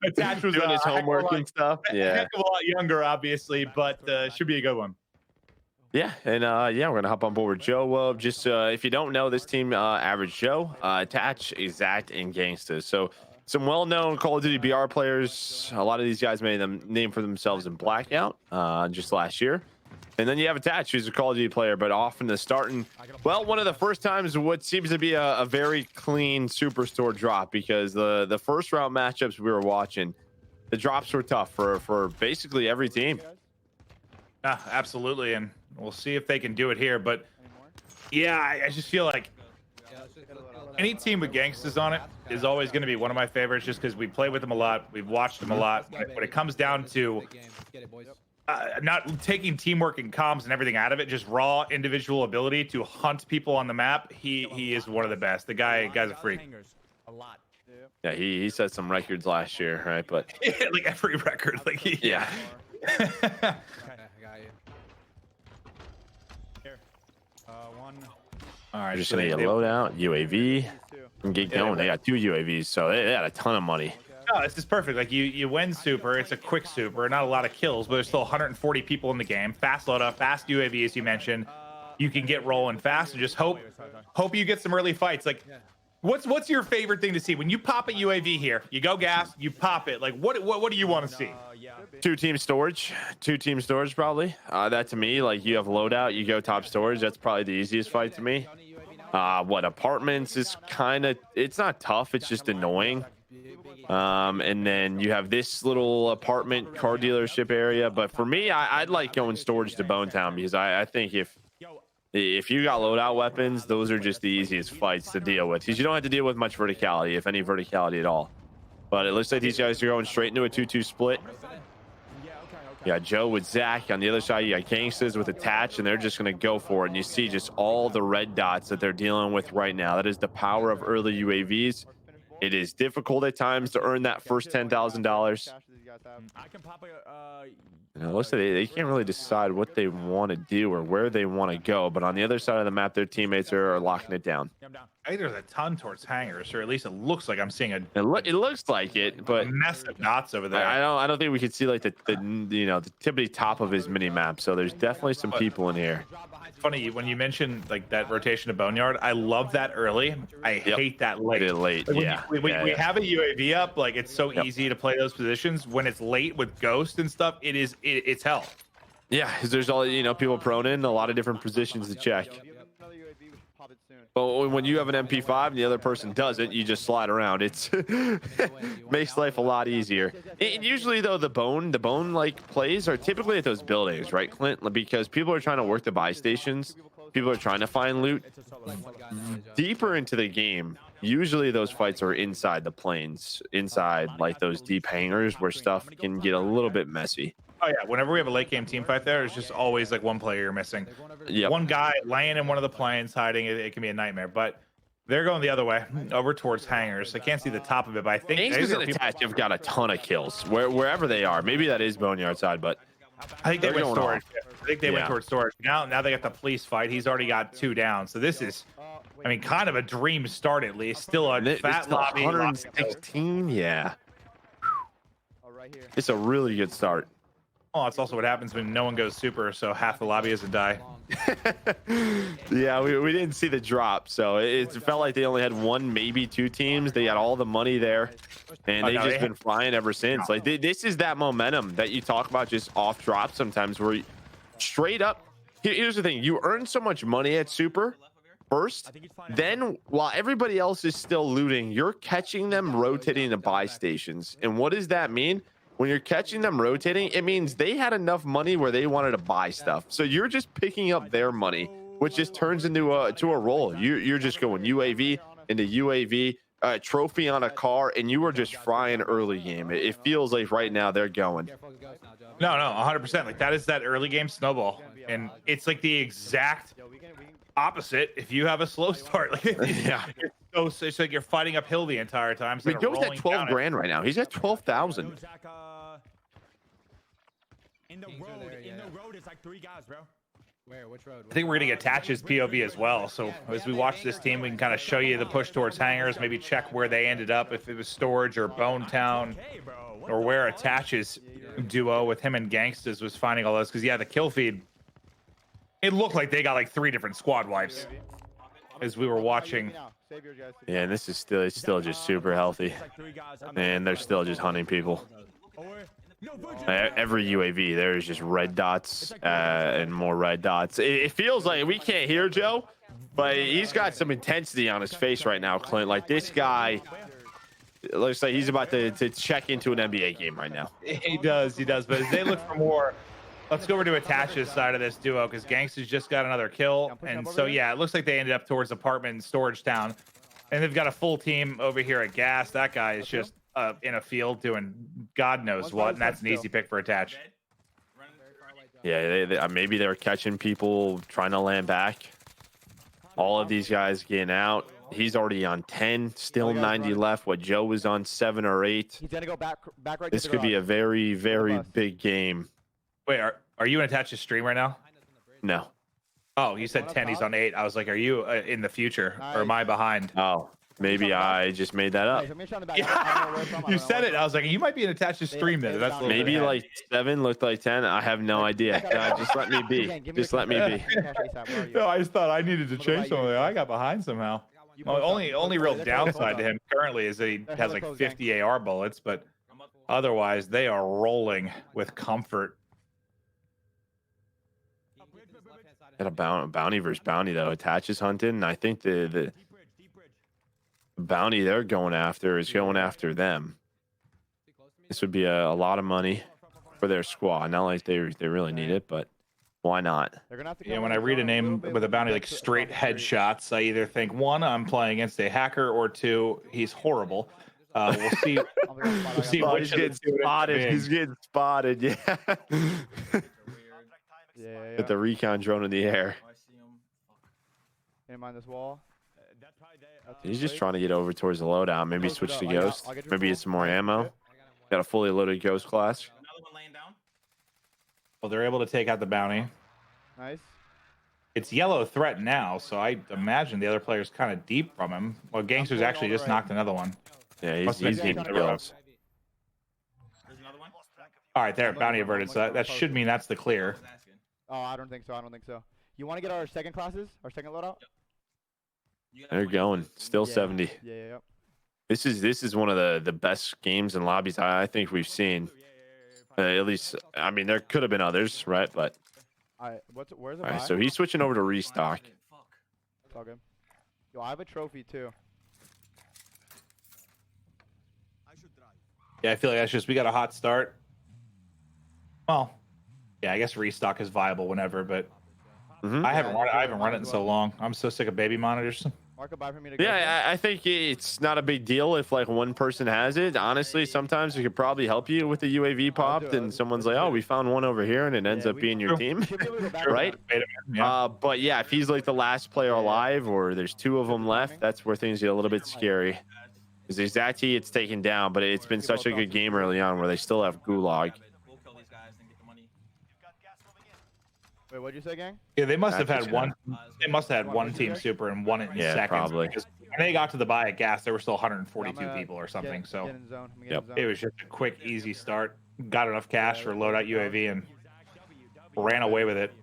Attach was Doing his homework and stuff. a Yeah. heck of a lot younger, obviously, but should be a good one. Yeah, and yeah, we're gonna hop on board with Joe. Just if you don't know this team, average Joe, Attach, Exact, and Gangsters. So some well-known Call of Duty BR players. A lot of these guys made them name for themselves in Blackout just last year. And then you have Attach, who's a Call of Duty player, but often the starting. Well, one of the first times what seems to be a very clean Superstore drop, because the first round matchups we were watching, the drops were tough for basically every team. Yeah, absolutely, and we'll see if they can do it here. But yeah, I just feel like any team with gangsters on it is always going to be one of my favorites, just because we play with them a lot, we've watched them a lot. When it comes down to not taking teamwork and comms and everything out of it, just raw individual ability to hunt people on the map, he is one of the best. The guy's a freak. Yeah, he set some records last year, right? But like every record, like yeah. All right, We're just gonna get loadout, UAV, and get going. They got 2 UAVs, so they had a ton of money. No, this is perfect. Like you win super. It's a quick super, not a lot of kills, but there's still 140 people in the game. Fast loadout, fast UAV, as you mentioned. You can get rolling fast and just hope you get some early fights. Like, what's your favorite thing to see when you pop a UAV here? You go gas, you pop it. Like, what do you want to see? 2-team storage, 2-team storage probably. That to me, like, you have loadout, you go top storage. That's probably the easiest fight to me. What apartments is kind of, it's not tough, it's just annoying. And then you have this little apartment car dealership area. But for me, I'd like going storage to Bone Town, because I think if you got loadout weapons, those are just the easiest fights to deal with, because you don't have to deal with much verticality, if any verticality at all. But it looks like these guys are going straight into a 2-2 split. You got Joe with Zach on the other side. You got Gangsters with Attach, and they're just going to go for it. And you see just all the red dots that they're dealing with right now. That is the power of early UAVs. It is difficult at times to earn that first $10,000. I can pop a Looks like they can't really decide what they want to do or where they want to go. But on the other side of the map, their teammates are locking it down. I think there's a ton towards hangars, or at least it looks like I'm seeing It looks like it, but mess of dots over there. I don't think we could see like the tippity top of his mini map. So there's definitely some people in here. It's funny when you mentioned like that rotation to Boneyard. I love that early. I hate that late. Late, like, we have a UAV up. Like, it's so easy to play those positions. When it's late with Ghost and stuff, it's hell. Yeah, because there's all people prone in a lot of different positions to check. But when you have an MP5 and the other person doesn't, you just slide around. It's makes life a lot easier. And usually, though, the bone like plays are typically at those buildings, right, Clint? Because people are trying to work the buy stations. People are trying to find loot. Deeper into the game, usually those fights are inside the planes, inside like those deep hangars where stuff can get a little bit messy. Oh yeah, whenever we have a late game team fight, there it's just always like one player you're missing. Yeah, one guy laying in one of the planes hiding. It can be a nightmare. But they're going the other way, over towards hangars. I can't see the top of it, but I think Gangsters and Attach have got a ton of kills wherever they are. Maybe that is Boneyard side, but I think they went storage. I think they went towards storage. Now they got the police fight. He's already got 2 down. So this is, I mean, kind of a dream start at least. Still a fat lobby. 116, yeah. It's a really good start. Oh, it's also what happens when no one goes super, so half the lobby doesn't die. Yeah, we didn't see the drop, so it felt like they only had 1, maybe 2 teams. They got all the money there, and they've just been flying ever since. Like, this is that momentum that you talk about, just off drop sometimes, where you, straight up. Here's the thing: you earn so much money at super first, then while everybody else is still looting, you're catching them rotating to buy stations. And what does that mean? When you're catching them rotating, it means they had enough money where they wanted to buy stuff. So you're just picking up their money, which just turns into a roll. You're just going UAV into UAV, trophy on a car, and you are just frying early game. It feels like right now they're going. No, 100%. Like, that is that early game snowball, and it's like the exact opposite if you have a slow start. Like, yeah, it's like you're fighting uphill the entire time. So Joe's at 12 grand right now. He's at 12,000. In the road, it's like 3 guys, bro. Where? Which road? I think we're gonna get Tatch's POV as well. So as we watch this team, we can kind of show you the push towards hangars, maybe check where they ended up, if it was Storage or Bone Town, or where Tatch's duo with him and Gangstas was finding all those. Because yeah, the kill feed, it looked like they got like 3 different squad wipes as we were watching. Yeah, and this is still just super healthy, and they're still just hunting people. Every UAV, there's just red dots and more red dots. It feels like we can't hear Joe, but he's got some intensity on his face right now, Clint. Like this guy, it looks like he's about to check into an NBA game right now. He does. But as they look for more, let's go over to Attach's side of this duo because Gangsta's just got another kill. And so, yeah, it looks like they ended up towards apartment in Storage Town. And they've got a full team over here at Gas. That guy is just in a field doing God knows what. And that's an easy pick for Attach. Yeah, maybe they're catching people trying to land back. All of these guys getting out. He's already on 10, still 90 left. What Joe was on 7 or 8. He's gonna go back right. This could be a very, very big game. Wait, are you in Attach's stream right now? No. Oh, you said 10. He's on 8. I was like, are you in the future or am I behind? Oh, maybe I just made that up. You said it. I was like, you might be in Attach's stream then. That's Maybe like 7 looked like 10. I have no idea. Just let me be. Just let me be. No, I just thought I needed to change something. I got behind somehow. Only real downside to him currently is that he has like 50 AR bullets, but otherwise they are rolling with comfort. Got a bounty versus bounty though. Attaches hunting, and I think the bounty they're going after is going after them. This would be a lot of money for their squad. Not like they really need it, but why not? Yeah, when I read a name with a bounty like straight headshots, I either think 1, I'm playing against a hacker, or 2, he's horrible. We'll see. We'll see which he's getting spotted. He's getting spotted. Yeah. Yeah. With the recon drone in the air. Can't mind this wall. He's just trying to get over towards the loadout. Maybe switch to Ghost. Maybe get some more ammo. Got a fully loaded Ghost class. Well, they're able to take out the bounty. Nice. It's yellow threat now, so I imagine the other player's kind of deep from him. Well, Gangster's actually just knocked another one. Yeah, he's getting kills. All right, there, bounty averted. So that should mean that's the clear. Oh, I don't think so. You want to get our second classes? Our second loadout? They're going. Still 70. Yeah. This is one of the best games and lobbies I think we've seen. At least, I mean, there could have been others, right? But where's the all right, so he's switching over to restock. It's all good. Yo, I have a trophy too. Yeah, I feel like that's just we got a hot start. Well, yeah, I guess restock is viable whenever, but I haven't run it in so long. I'm so sick of baby monitors. Yeah, I think it's not a big deal if like one person has it. Honestly, sometimes it could probably help you with the UAV popped, and someone's like, "Oh, we found one over here," and it ends up being your team, right? Yeah. But yeah, if he's like the last player alive, or there's 2 of them left, that's where things get a little bit scary. Because exactly, it's taken down, but it's been such a good game early on where they still have Gulag. Wait, what'd you say, gang? Yeah, they must have had one. They must have had one team super and one in seconds. Probably. Because when they got to the buy at gas, there were still 142 people or something. So it was just a quick, easy start. Got enough cash for loadout UAV and ran away with it.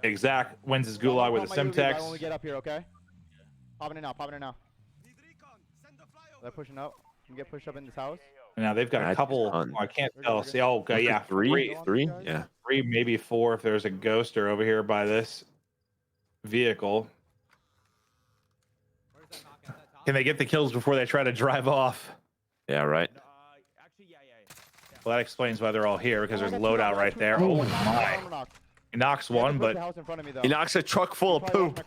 Exact wins his Gulag with a Simtex. When we get up here, okay? Popping in now. They're pushing up. Can we get pushed up in this house? Now they've got a couple. I can't tell. See, okay, yeah, three, yeah, 3, maybe 4 if there's a ghoster over here by this vehicle. Can they get the kills before they try to drive off? Yeah, right. Well, that explains why they're all here, because there's a loadout right there. Oh my! He knocks one, but he knocks a truck full of poop.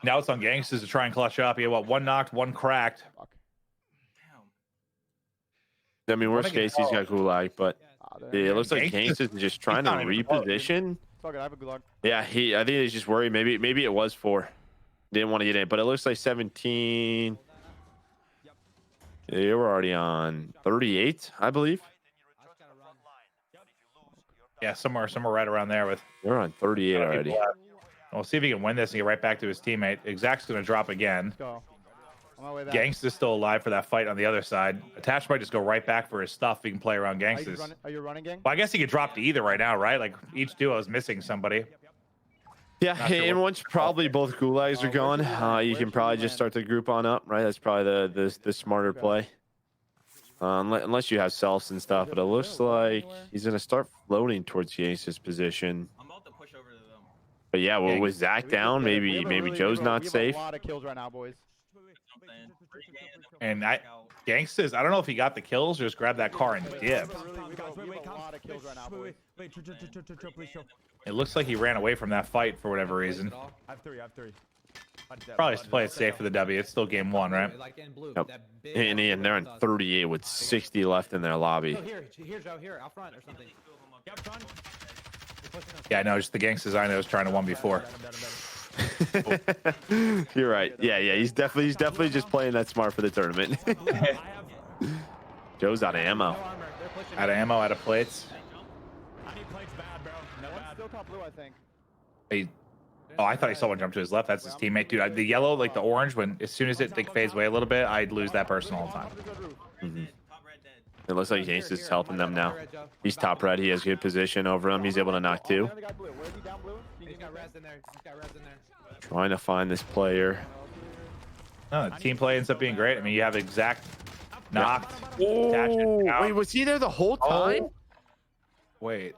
Now it's on Gangsters to try and clutch up. Yeah, what? 1 knocked, 1 cracked. I mean, worst case, he's got Gulag, but yeah, it looks like Gangsters is just trying to reposition. Yeah, I think he's just worried. Maybe it was 4. Didn't want to get in, but it looks like 17. They were already on 38, I believe. Yeah, somewhere right around there with. They're on 38 already. We'll see if he can win this and get right back to his teammate. Exact's going to drop again. Let's go. On my way back. Gangsta's still alive for that fight on the other side. Attach might just go right back for his stuff. He can play around Gangsta's. Are you running, gang? Well, I guess he could drop to either right now, right? Like each duo is missing somebody. Yeah, Not sure and what- once probably both gulags are gone, you can probably just start the group on up, right? That's probably the smarter play. Unless you have selfs and stuff, but it looks like he's gonna start floating towards Yace's position. I'm about to push over to them. But yeah, well, with Zach down, maybe Joe's not safe. We have a lot of kills right now, boys. And Gangsta's, I don't know if he got the kills or just grabbed that car and dipped. We have a lot of kills right now, boys. Wait, chill, please chill. It looks like he ran away from that fight for whatever reason. I have three. Probably just play it safe for the W. It's still game one, right? Like in blue. Yep. That big And they're on 38 with 60 left in their lobby. Oh, here, Joe, here, out front or something. Yep, son. Yeah, I know. Just the Gangsta's I know is trying to 1v4. You're right. Yeah. He's definitely just playing that smart for the tournament. Joe's out of ammo. No armor. They're pushing. Out of ammo, out of plates. I need plates bad, bro. No One's bad. still top blue, I think. Oh, I thought he saw one jump to his left. That's his teammate, dude. The yellow, like the orange, when as soon as it fades away a little bit, I'd lose that person all the time. Top red dead. It looks like Yace is helping them now. He's top red. He has good position over him. He's able to knock two. Where is he down blue? He's got res in there. He's got res in there. Trying to find this player. No, the team play ends up being great. I mean, you have exact knocked. Oh, down. wait, was he there the whole time? Wait.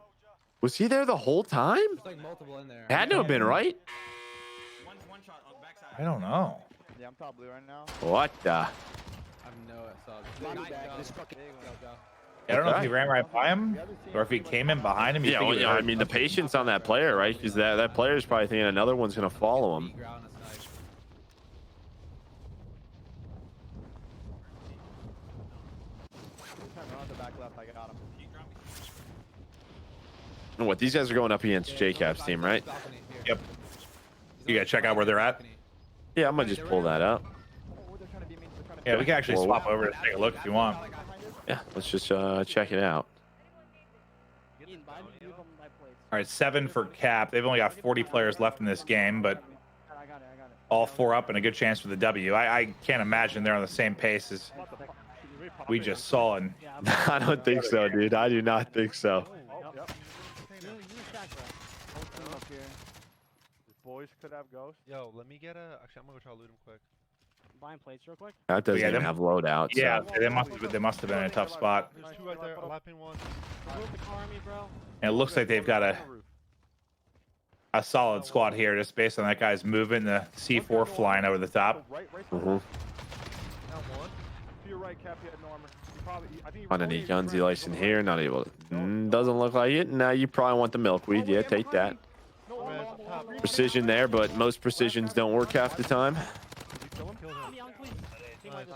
Was he there the whole time? There's like multiple in there. Had to have been, right? One shot on the backside. I don't know. Yeah, I'm top blue right now. What the? I have no This fucking I don't know if Okay. he ran right by him or if he came in behind him. You Yeah, think well, he yeah, I would've- mean, the patience on that player, right? Because that player's probably thinking another one's going to follow him. on the back left, I got him. And what, these guys are going up against JCap's team, right? Yep. You gotta check out where they're at. Yeah, I'm going to just pull that up. Oh, they're trying to beat me. They're trying to Yeah, we can actually Whoa. swap over to take a look if you want. Yeah, let's just check it out. All right, 7 for Cap. They've only got 40 players left in this game, but I got it. all 4 up and a good chance for the W. I can't imagine they're on the same pace as we just saw. And I don't think so, dude. I do not think so. Boys could have ghosts. Yo, let me get a. Actually, I'm gonna go try to loot him quick. Buying plates real quick. That doesn't Yeah, even them- have loadout. So. yeah, they must have been in a tough spot. There's two right there. A lapping one. And it looks like they've got a solid squad here, just based on that guy's movement and the C4 flying over the top. Mhm. Down one. To your right, Cap, you had no armor. You probably, I think you On any guns he likes in here, not able. Doesn't look like it. Now you probably want the milkweed. Yeah, take that. Res up top. Precision there, but most precisions don't work half the time. Kill him. Nice.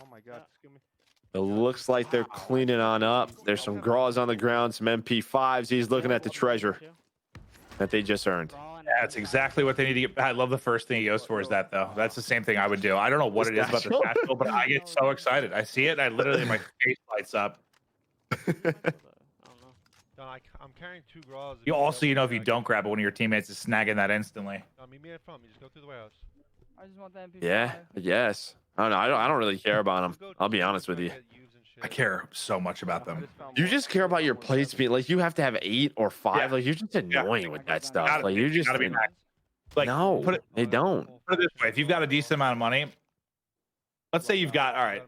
Oh my god, excuse me. It looks like they're cleaning on up. There's some Graws on the ground, some MP5s. He's looking at the treasure that they just earned. That's exactly what they need to get. I love the first thing he goes for is that, though. That's the same thing I would do. I don't know what it is about the satchel, but I get so excited. I see it, and I literally, my face lights up. No, I'm carrying 2 Graws. You also, you know, if you don't grab it, one of your teammates is snagging that instantly. No, meet me in front. You just go through the warehouse. I just want that MP5. Yeah, yes. I don't know. I don't really care about them. I'll be honest with you. I care so much about them. You just care about your plates being like you have to have 8 or 5. Yeah. Like you're just annoying with that stuff. Gotta Like be- you just gotta be max. Like, no, put it, they don't. put it this way: if you've got a decent amount of money, let's say you've got, all right.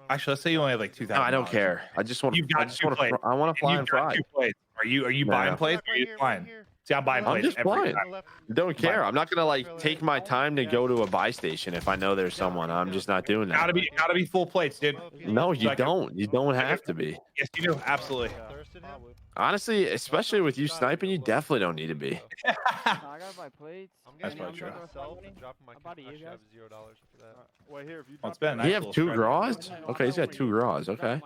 Actually, let's say you only have like 2,000. No, I don't care. I just want You've got I just 2 want plates. to. I want to fly You've and got fry. 2 plates. Are you No. buying plates? Or are you flying? See, I'm buying I'm plates just every flying. time. Don't care. I'm not gonna like take my time to go to a buy station if I know there's someone. I'm just not doing that. Gotta be full plates, dude. No, you Like- don't. You don't have to be. Yes, you do. Absolutely. Thirsted him? Honestly, especially with you sniping, you definitely don't need to be. I gotta buy plates. I'm That's getting probably true. myself and dropping my About to you actually, I have guys. $0 for that. Wait here, if you Well, it's been a nice You have little 2 stretch. Graws? Okay, he's got 2 Graws. Okay.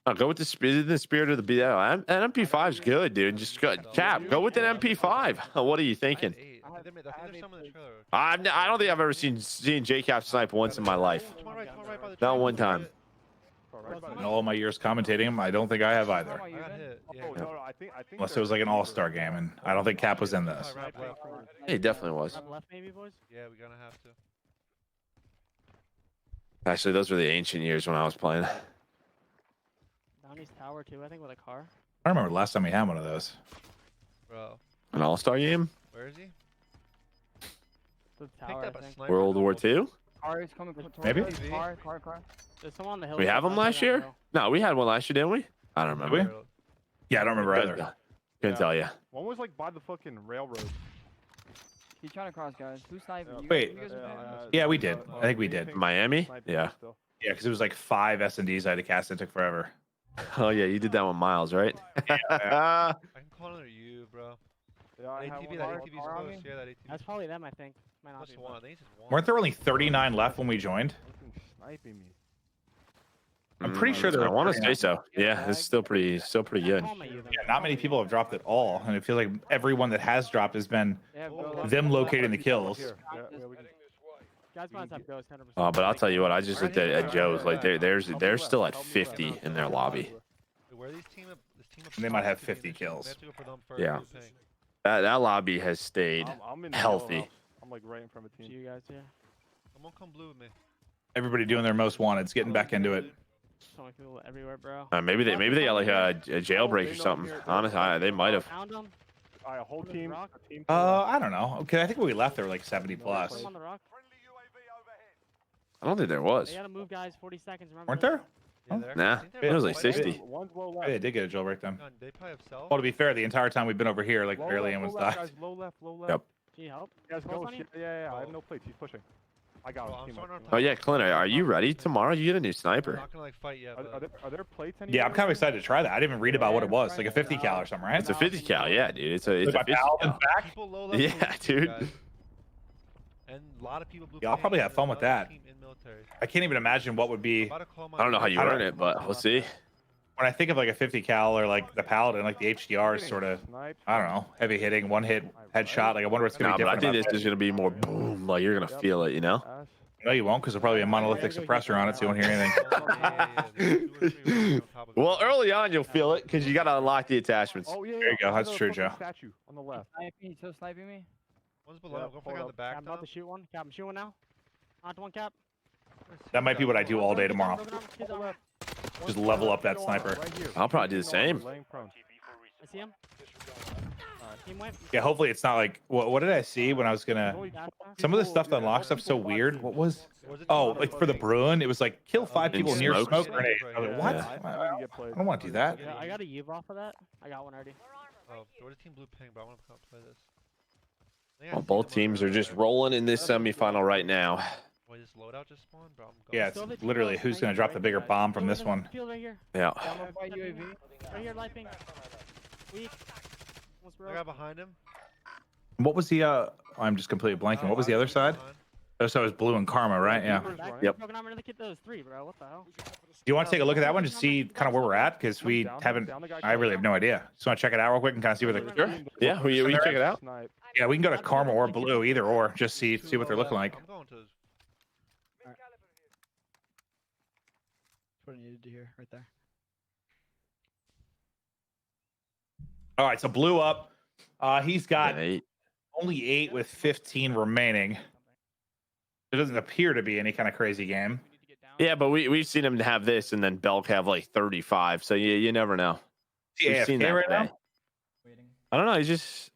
Oh, go with the spirit of the BL. An MP5 is good, dude. Just go, Cap, go with an MP5. What are you thinking? I think there's some in the trailer. I don't think I've ever seen JCap snipe once in my life. Come on right by the Not trailer. one time. In all my years commentating him, I don't think I have either. I got hit. Yeah. Oh, no, I think Unless it was like an all-star game, and I don't think Cap was in this. Right, left. He definitely was. Top left, maybe, boys. Yeah, we're gonna have to. Actually, those were the ancient years when I was playing. Downey's tower too, I think, with a car. I don't remember the last time we had one of those. Bro, An all-star game? where is he? The Picked tower, up I a think. sniper. World War II? Car is coming towards Maybe. us. Car. There's someone on the hill. We have them last year? No, we had one last year, didn't we? I don't Did remember. we? Yeah, I don't remember either. Couldn't tell you. One was like by the fucking railroad. He's trying to cross, guys. Who's sniping? You Wait. You guys are Yeah, we did. I think we did. Miami? Yeah. Yeah, because it was like 5 S&Ds I had to cast. It took forever. Oh yeah, you did that one, Miles, right? I can call under you, bro. Yeah, I have ATV, one that car- ATV's car on close. me. Yeah, that ATV. That's probably them, I think. Might not Just be. one. I think it's just one. Weren't there only 39 left when we joined? Fucking sniping me. I'm pretty sure there I were want to 39. say so. Yeah, it's still pretty good. Yeah, not many people have dropped at all, and it feels like everyone that has dropped has been Yeah, Oh, them locating the kills. Here. Yeah, we can- Guys might have ghosts 100%. Oh, but I'll tell you what, I just looked at Joe's. Like they're still at 50 in their lobby. Wait, where are these team up? This team up They might have top 50 team, kills. we have to go for them first, Yeah. blue ping. That lobby has stayed I'm in the healthy. yellow house. I'm like right in front of the See team. you guys here. Someone come blue with me. Everybody doing their most wanteds, getting back into it. So many people everywhere, bro. Maybe they got like a jailbreak or something. Honestly, they might have. Found them. All right, a whole team. Rock. A team. I don't know. Okay, I think when we left, there were like 70 Put plus. them on the rock. I don't think there was. They gotta move, guys. 40 seconds. Remember Weren't this? there? Yeah, Oh. they're- Nah, I think they're it was about like to fight. 60. One's low Yeah, left. they did get a jailbreak then. God, they probably have self. Well, to be fair, the entire time we've been over here, like Low barely left, anyone's low left, died. guys, low left, low left. Yep. Can you help? Guys, Close go. on you? Yeah. I have no plates. He's pushing. I got Bro, him. I'm Team starting up, on team top. Oh yeah, Clint, are you ready tomorrow? You get a new I'm sniper. not gonna like fight yet. up. But Are there plates anywhere? Yeah, I'm kind of excited to try that. I didn't even read about what it was. Like a 50 cal or something, right? It's a 50 cal, yeah, dude. It's a Like 50 my Paladin's cal. back. people low left. Yeah, blue team, dude. guys. And a lot of people blue Yeah, I'll ping, probably and have fun there's with another that. team in military. I can't even imagine what would be About to call my I don't know how you I don't- earn it, but we'll see. when I think of like a 50 cal or like the Paladin, like the HDR is sort of, Sniped. I don't know, heavy hitting, one hit headshot. Like I wonder what's gonna No, be but I different. think about this is gonna be more boom. Like you're gonna feel it, you know. Ash. that. No, you won't, because there'll probably be a monolithic suppressor on it, so you won't hear anything. Well, early on you'll feel it because you gotta unlock the attachments. Oh yeah. There you go, that's another true, fucking Joe. Statue on the left. Sniping, still sniping me. One's below. Yeah, Go for hold on up. the back. I'm about to shoot one. Cap, I'm shooting now. On to one cap. That might be what I do all day tomorrow. Broken arm, kids on. Just level up that sniper. Right here. I'll probably do the same. Laying prone. I see him. Team went. Yeah, hopefully it's not like what did I see when I was gonna? Only Some of the people- stuff to yeah, unlock all stuff's so people watch weird. you. What was? Was it Oh, two like for the Bruin, it was like kill 5 people near smokes? smoke grenade. I was like, what? Yeah. I don't want to do that. Yeah, I got a Eve off of that. I got one already. Oh, Georgia team blue ping, but I want to come play this. I think I Well, see both them teams over are just there. rolling in this semifinal right now. Wait, this loadout just spawned, bro. I'm going. Yeah, it's literally who's gonna drop the bigger bomb from this one. Field right here. Yeah. Down by UAV. Right here, light ping. Weak. Almost I broke. got behind him. What was the? I'm just completely blanking. What was the other side? Oh, so it was blue and Karma, right? Yeah. Do Back, Yep. broken arm into the kid. Those 3, bro. What the hell? you want to take a look at that one to see kind of where we're at? Because we haven't. I really have no idea. Just want to check it out real quick and kind of see where they're. Sure. Yeah, we can check it out. Snipe. Yeah, we can go to Karma or blue, either or. Just see what they're looking like. I'm going to. What I needed to hear right there. All right, so blue up. He's got Yeah, only 8 with 15 remaining. There doesn't appear to be any kind of crazy game. Yeah, but we've seen him have this and then Belk have like 35. So you never know. We've Yeah, seen that right today. now. I don't know. He's just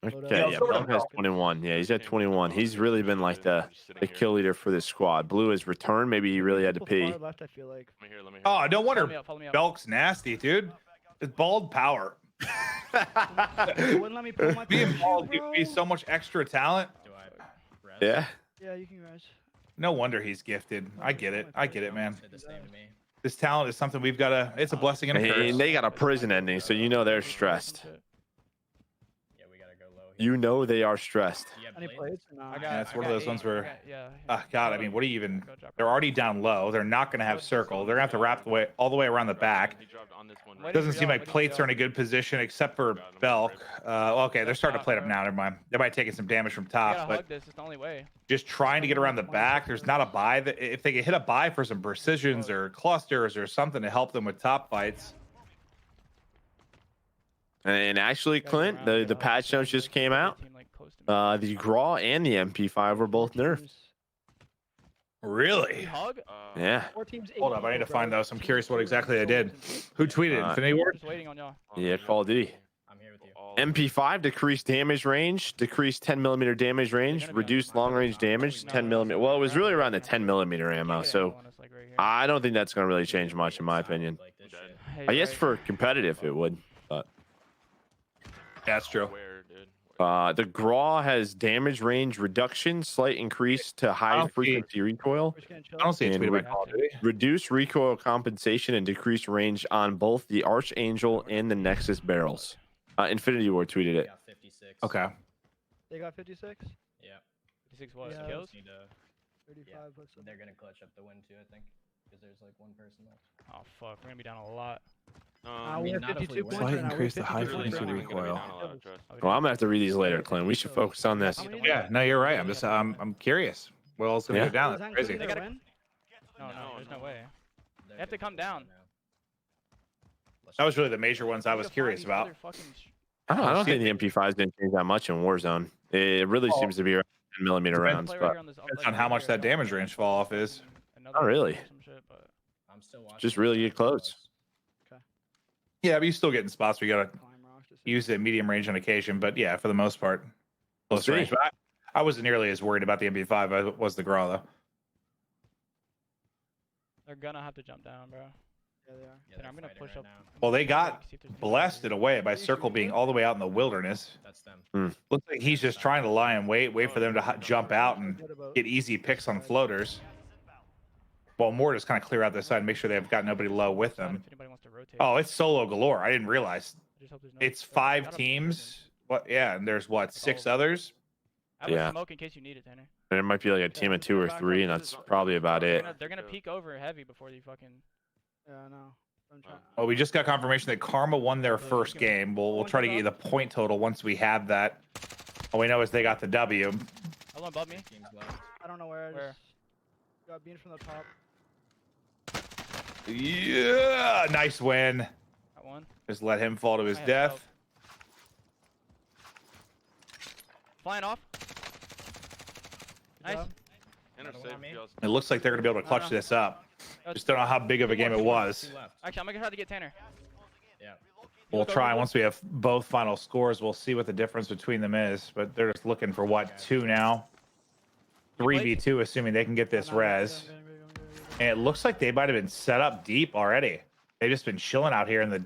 okay. Yeah, Belk has 21. Yeah, he's at 21. He's really been like the kill leader for this squad. Blue has returned. Maybe he really had to pee. Left, I feel like. Oh, no wonder Follow me up. Belk's nasty, dude. It's bald power. Wouldn't let me pull my Being parachute, bald gives bro. me so much extra talent. Yeah. Yeah, you can res. No wonder he's gifted. I get it, man. This talent is something we've got to. It's a blessing and a curse. And they got a prison ending, so you know they're stressed. You know they are stressed. Any plates? No. I got. Yeah, it's I one of got those ones eight. where, I got- yeah. God, I mean, what do you even? Go drop They're it. already down low. They're not going to have circle. They're going to have to wrap the way all the way around the back. He dropped on this one. It doesn't seem like plates are in a good position except for Belk. Okay, they're starting to plate up now. Never mind. They might take some damage from You top, gotta but hug this. It's the only way. just trying to get around the back. There's not a buy. If they could hit a buy for some precisions or clusters or something to help them with top fights. And actually, Clint, the patch notes just came out. The Graw and the MP5 were both nerfed. Really? Hug? Yeah. 4 teams, 8 Hold up, I need to find those. I'm curious what exactly they did. Who tweeted? Infinity Ward? Just waiting on y'all. Yeah, Call of Duty. I'm here with you. MP5 decreased damage range, decreased 10mm damage range, reduced long range damage, 10mm. Well, it was really around the 10mm ammo, so I don't think that's going to really change much in my opinion. I guess for competitive it would, but That's true. the Graw has damage range reduction, slight increase to high frequency recoil, I don't see a And tweet about we- Call of Duty. reduced recoil compensation, and decreased range on both the Archangel and the Nexus barrels. Infinity Ward tweeted it. 56. Okay. They got 56? Yeah. 56 what? Yeah. Kills? Need to, 35 plus they're gonna clutch up the win too, I think, because there's like one person left. Oh, fuck. We're gonna be down a lot. we have not if we 52 win. points Slight right now. increase We to have high 52 points frequency right now. recoil. Well, I'm gonna have to read these later, Clint. We should focus on this. Yeah, no, you're right. I'm curious. What else is gonna Yeah. go down? Is that That's crazy. including their win? No, there's no way. They're have to good come down. now. That was really the major ones I was curious about. I don't think the MP5s didn't change that much in Warzone. It really seems to be around 10mm rounds, but Depends on how much that damage range fall off is. Oh, really? I'm still watching. Just really get close. Yeah, but you're still getting spots where you gotta Climb rocks to see. use it at medium range on occasion. But yeah, for the most part, close We'll range. see. But I wasn't nearly as worried about the MP5 as was the Graw though. They're gonna have to jump down, bro. Yeah, they are. Then I'm gonna push up. Well, they got blessed in a way by Circle being all the way out in the wilderness. That's them. Looks like he's just trying to lie and wait for them to jump out and Forget about- get easy picks on floaters. Well, more just kind of clear out this side and make sure they've got nobody low with them. If anybody wants to rotate. Oh, it's solo galore. I didn't realize. I just hope there's no- It's Gotta 5 be teams. What? Yeah, and there's what, 6 Oh. others? I would Yeah. smoke in case you need it, Tanner. There might be like a team of 2 or 3, and that's probably about it. They're gonna peek over heavy before you fucking. Yeah, I know. I'm trying. Well, we just got confirmation that Karma won their first game. We'll try to get you the point total once we have that. All we know is they got the W. Hold on, above me. Teams left. I don't know where. I Where? just got beamed from the top. Yeah, nice win. Got one. Just let him fall to his I have death. help. Flying off. Nice. It looks like they're going to be able to clutch this up. Just don't know how big of a game it was. Two left. Actually, I'm gonna try to get Tanner. Yeah. We'll try. Once we have both final scores, we'll see what the difference between them is. But they're just looking for what, 2 now? 3v2, assuming they can get this res. And it looks like they might have been set up deep already. They've just been chilling out here in the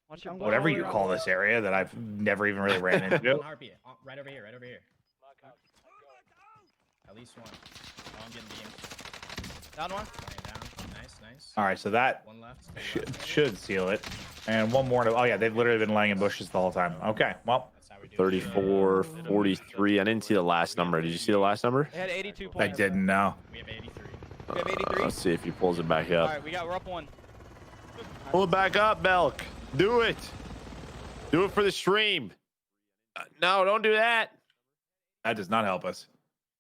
Watch your whatever you call this area that I've never even really ran into. One harpy. Right over here. Right over here. At least one. Oh, I'm getting beamed. Down one. Lying down. Nice. All right, so that One left. should seal it. And one more. Oh, yeah, they've literally been laying in bushes the whole time. Okay, well, That's how we do it. 34, 43. I didn't see the last number. Did you see the last number? They had 82 I points. didn't know. We have 83. We have 83. Let's see if he pulls it back All up. right, we're up one. Pull it back up, Belk. Do it. Do it for the stream. No, don't do that. That does not help us.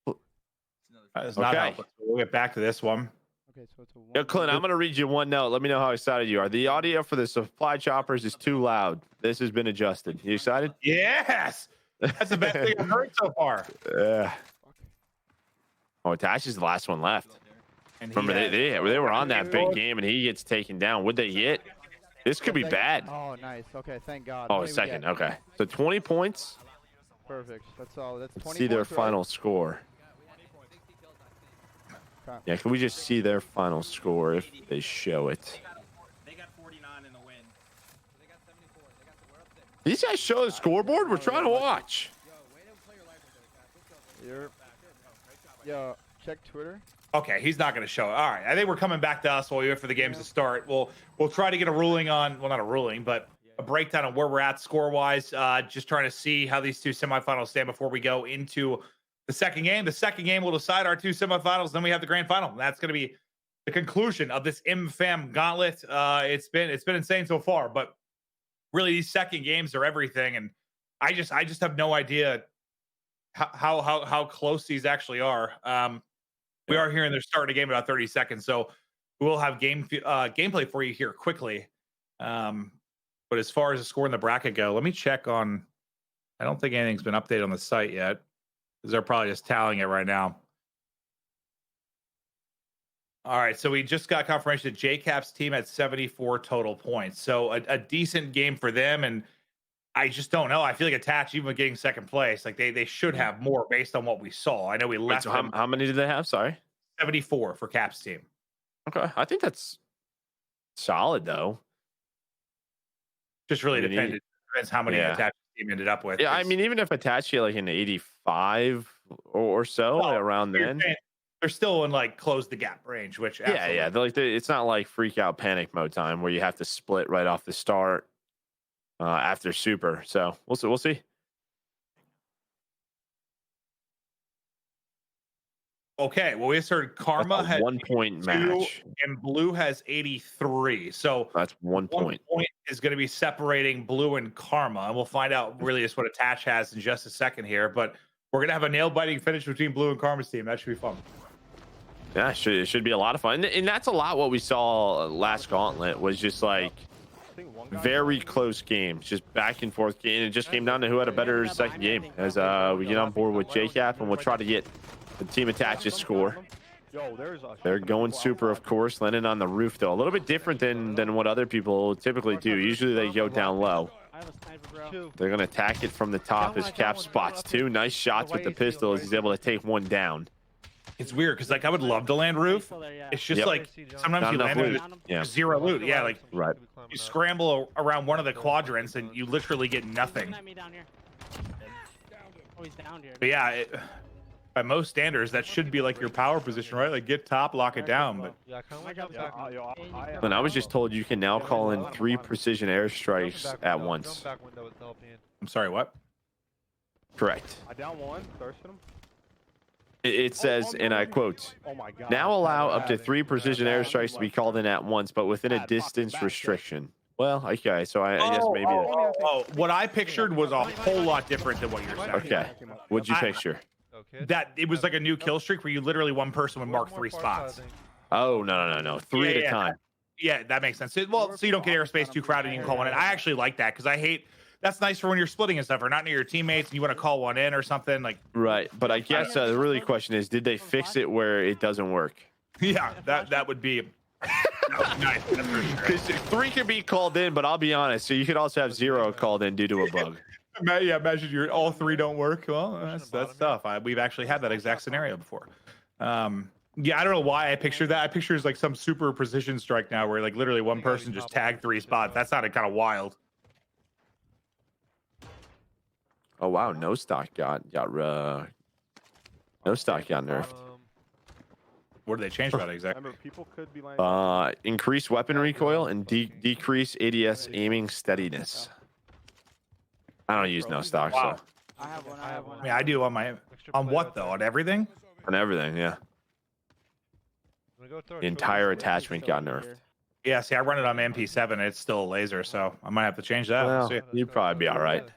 That does not Okay. help us. We'll get back to this one. Okay, so it's a Yo, 1. Clint, I'm going to read you one note. Let me know how excited you are. The audio for the supply choppers is too loud. This has been adjusted. You excited? Yes, that's the best thing I've heard so far. Yeah. Oh, Tash is the last one left. And he Remember, had- they were on that big game, and he gets taken down. Would they hit? This could be bad. Oh, nice. Okay, thank God. Oh, What a do we second. get? Okay. So 20 points. Perfect. That's all. That's 20 Let's see their points, right? final score. Okay. Yeah, can we just see their final score if they show it? They got 49 in the win. These guys show the scoreboard? We're trying to watch. Here. Yo, check Twitter. Okay, he's not going to show it. All right, I think we're coming back to us while we wait for the games to start. We'll try to get a ruling on. Well, not a ruling, but a breakdown of where we're at score-wise. Just trying to see how these two semifinals stand before we go into the second game. The second game will decide our two semifinals. Then we have the grand final. That's going to be the conclusion of this MFAMGaunlet. It's been insane so far, but really these second games are everything. And I just have no idea how close these actually are. We are hearing they're starting a game in about 30 seconds, so we'll have gameplay for you here quickly. But as far as the score in the bracket go, let me check on. I don't think anything's been updated on the site yet, because they're probably just tallying it right now. All right, so we just got confirmation that JCap's team had 74 total points, so a decent game for them. And I just don't know. I feel like Attach, even with getting second place, like they should have more based on what we saw. I know we left. So them how many did they have? Sorry, 74 for Cap's team. Okay, I think that's solid though. Just really depends how many Attach team ended up with. Yeah, I mean, even if Attach like an 85 or so around then, they're still in like close the gap range. Which yeah, it's not like freak out panic mode time where you have to split right off the start after super. So we'll see. Okay, well, we just heard Karma had 1 point match, and Blue has 83. So that's 1 point. 1 point is going to be separating Blue and Karma, and we'll find out really just what Attach has in just a second here. But we're going to have a nail-biting finish between Blue and Karma's team. That should be fun. Yeah, it should be a lot of fun, and that's a lot what we saw last gauntlet was just like very close games, just back and forth game. It just came down to who had a better second game. As we get on board with JCap, and we'll try to get the team Attach's score. They're going super, of course, landing on the roof though. A little bit different than what other people typically do. Usually they go down low. They're gonna attack it from the top as Cap spots two. Nice shots with the pistol as he's able to take one down. It's weird because like I would love to land roof. It's just like sometimes Not you enough land loot. it, zero loot. Yeah, like Right. you scramble around one of the quadrants and you literally get nothing. But yeah, by most standards, that should be like your power position, right? Like get top, lock it down. But Yeah, kind of like And I was just told you can now call in 3 precision airstrikes at once. I'm sorry, what? Correct. I down one, thirsting him. It says, and I quote, Oh my god. now allow up to 3 precision airstrikes to be called in at once, but within a distance restriction. Well, okay, so I guess maybe. What I pictured was a whole lot different than what you're saying. Okay, what'd you picture? That it was like a new kill streak where you literally one person would mark 3 spots. Oh no, 3 at a time. Yeah, that makes sense. Well, so you don't get airspace too crowded, you can call one in. I actually like that because I hate. That's nice for when you're splitting and stuff, or not near your teammates, and you want to call one in or something like. Right, but I guess the really question is, did they fix it where it doesn't work? Yeah, that would be nice. Because 3 can be called in, but I'll be honest. So you could also have 0 called in due to a bug. Yeah, imagine all 3 don't work. Well, that's tough. We've actually had that exact scenario before. Yeah, I don't know why I pictured that. I picture it's like some super precision strike now, where like literally one person just tagged 3 spots. That sounded kind of wild. Oh wow, no stock got nerfed. What did they change about it exactly? Remember, people could be landing. Increase weapon recoil and decrease ADS aiming steadiness. I don't use no stock, Wow. so I have one. I mean, I do on what though? On everything? on everything, yeah. The entire attachment got nerfed. Yeah, see, I run it on MP7 and it's still a laser, so I might have to change that. Well, See. you'd probably be all right.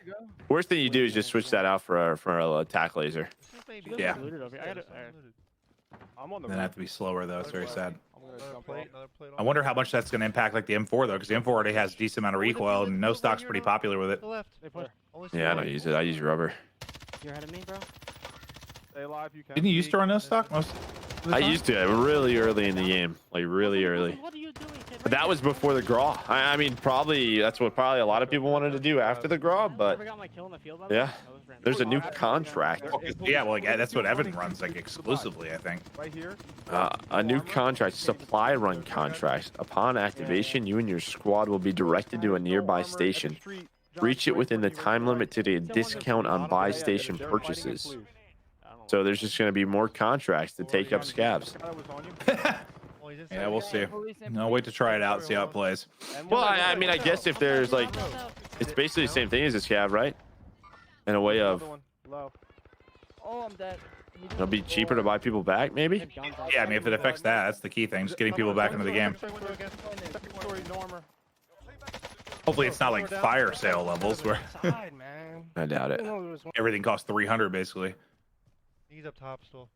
Worst thing you do is just switch that out for a attack laser. Yeah. I'm on the Then I have to be slower though. It's very sad. I'm gonna jump up. I wonder how much that's going to impact like the M4 though, because the M4 already has a decent amount of recoil and no stock's pretty popular with it. Yeah, I don't use it. I use rubber. You're ahead of me, bro. Stay alive, you can. Didn't you used to run no stock most? I used to really early in the game, like really early. What are you doing, kid? But that was before the graw. I mean, that's what a lot of people wanted to do after the graw. But yeah, there's a new contract. Yeah, well, like, that's what Evan runs like exclusively, I think. Right here. A new contract, supply run contract. Upon activation, you and your squad will be directed to a nearby station. Reach it within the time limit to the discount on buy station purchases. So there's just going to be more contracts to take up scabs. he's inside. Yeah, we'll see. I'll wait to try it out, see how it plays. Well, I mean, I guess if there's like, it's basically the same thing as a scav, right? In a way of, Another one, low. Oh, I'm dead. it'll be cheaper to buy people back, maybe. Yeah, I mean, if it affects that, that's the key thing. Just getting people back into the game. Second story, Normer. Hopefully, it's not like fire sale levels where Side, man. I doubt it. everything costs 300 basically. He's up top still.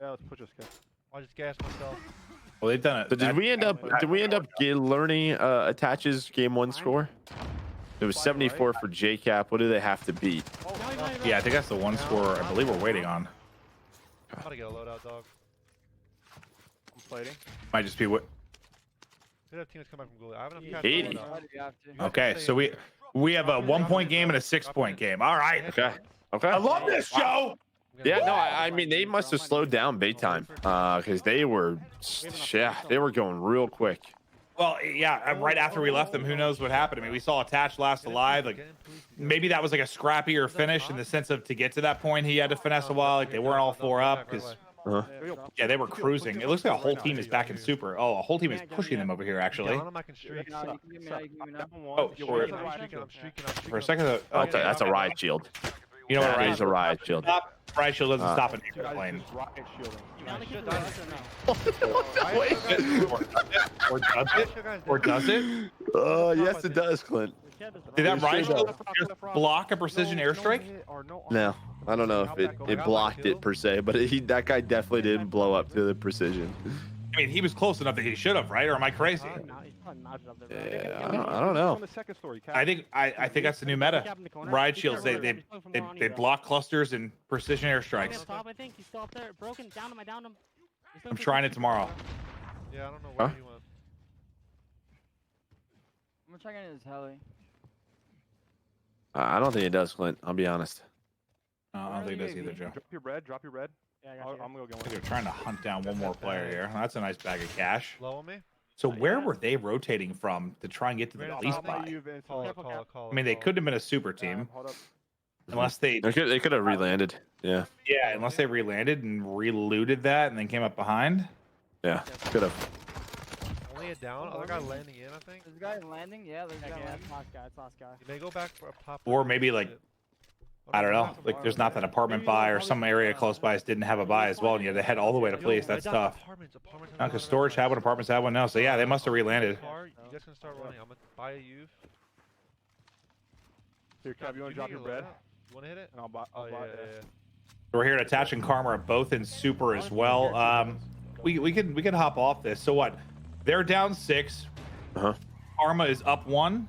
Yeah, let's push this guy. I just gassed myself. Well, they've done it. So did we end up learning Attach's game 1 score? It was 74 for JCap. What do they have to beat? Yeah, I think that's the one score I believe we're waiting on. I'm about to get a loadout, dog. I'm plating. Might just be what. Could have teams come back from goalie. I have enough cash 80. for loadout. Okay, so we have a 1-point game and a 6-point game. All right. Okay. Okay. I love this show. Yeah, no, I mean, they must have slowed down big time because they were going real quick. Well, yeah, right after we left them, who knows what happened? I mean, we saw Attach last alive. Like, maybe that was like a scrappier finish in the sense of to get to that point, he had to finesse a while. Like, they weren't all 4 up because, yeah, they were cruising. It looks like a whole team is back in super. Oh, a whole team is pushing them over here, actually. Oh, for a second, That's a riot shield. you know what, That is a riot shield. Riot shield doesn't stop an airplane. Rocket shielding. Or does it? Yes, it does, Clint. Did that riot shield just block a precision airstrike? No, I don't know if it blocked it per se, but that guy definitely didn't blow up to the precision. I mean, he was close enough that he should have, right? Or am I crazy? Yeah, I don't know. I think that's the new meta. Riot shields, they block clusters and precision airstrikes. Top, I think he's still up there. Broken. Down him. I downed him. I'm trying it tomorrow. Yeah, I don't know what Huh? you want. I'm gonna check in his heli. I don't think it does, Clint. I'll be honest. No, I don't think it does either, Joe. Drop your red. Drop your red. Yeah, I I'm got you. gonna go I get think one. they're trying to hunt down one more player here. That's a nice bag of cash. Low on me? So where were they rotating from to try and get to the police buy? I mean, they could have been a super team, Hold up. unless they, They could have relanded. Yeah, yeah, unless they relanded and relooted that and then came up behind. yeah, could have. Only a down. Other guy landing in, I think. This guy landing? Yeah, there's a guy landing. Last guy. It's last guy. You may go back for a pop. Or maybe like, I don't know, like there's not that apartment buy or some area close by didn't have a buy as well, and you had to head all the way to police. That's tough. Because storage had one, apartments had one now. So yeah, they must have relanded. You guys can start running. I'm gonna buy a youth. Here, Kev, you wanna drop your red? You wanna hit it? And I'll buy. Oh yeah, yeah. We're here at Attach and Karma are both in super as well. We can hop off this. So what? They're down 6. Karma is up 1.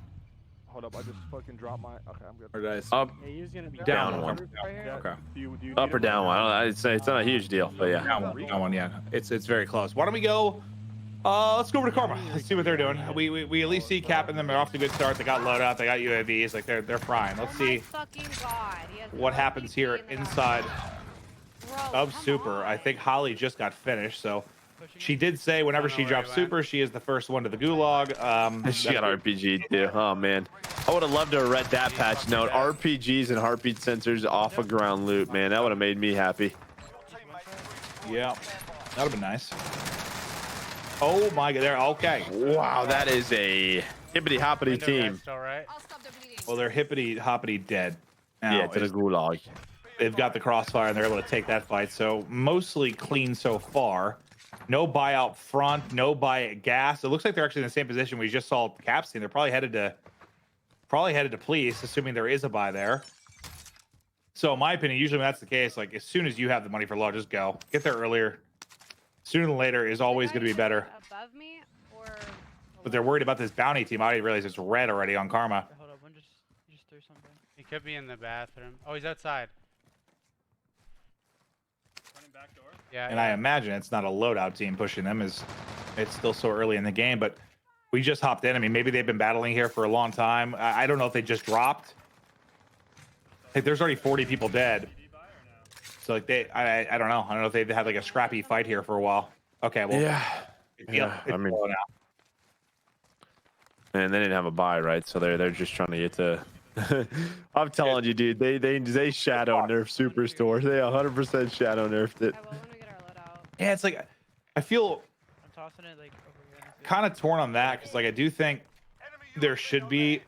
Hold up, I just fucking dropped my. Okay, I'm good. Or guys? Up, Yeah, he's gonna be Down one. Yeah, Okay. Do you up need or it? down one. I don't know. It's not a huge deal, but yeah. Down one, yeah. It's very close. Why don't we go? Let's go over to Karma. Let's see what they're doing. We at least see Cap and them. They're off to a good start. They got loadout. They got UAVs. Like they're frying. Let's see what happens here inside of super. I think Holly just got finished, so she did say whenever she drops super, she is the first one to the gulag. She got RPG too. Oh man, I would have loved to have read that patch note. RPGs and heartbeat sensors off of ground loot, man. That would have made me happy. Yeah, that'd have been nice. Oh my god, they're okay. Wow, that is a hippity hoppity team. Well, they're hippity hoppity dead. Now, Yeah, to the gulag. they've got the crossfire and they're able to take that fight. So mostly clean so far. No buy out front, no buy at gas. It looks like they're actually in the same position we just saw Cap's team. They're probably headed to police, assuming there is a buy there. So in my opinion, usually when that's the case, like as soon as you have the money for low, just go. Get there earlier. Sooner than later is always going to be better. Above me or But they're worried about this bounty team. I didn't realize it's red already on Karma. Hold up, you just threw something. He could be in the bathroom. Oh, he's outside. Running back door. Yeah. And I imagine it's not a loadout team pushing them, as it's still so early in the game. But we just hopped in. I mean, maybe they've been battling here for a long time. I don't know if they just dropped. Like, there's already 40 people dead. So like I don't know. I don't know if they've had like a scrappy fight here for a while. Okay, well, Yeah. it's I mean, blowing out. and they didn't have a buy, right? So they're just trying to get to. I'm telling you, dude. They shadow nerf Superstore. They 100% shadow nerfed it. I will when we get our loadout. Yeah, it's like I feel tossing it like over here. Kind of torn on that because like I do think there should be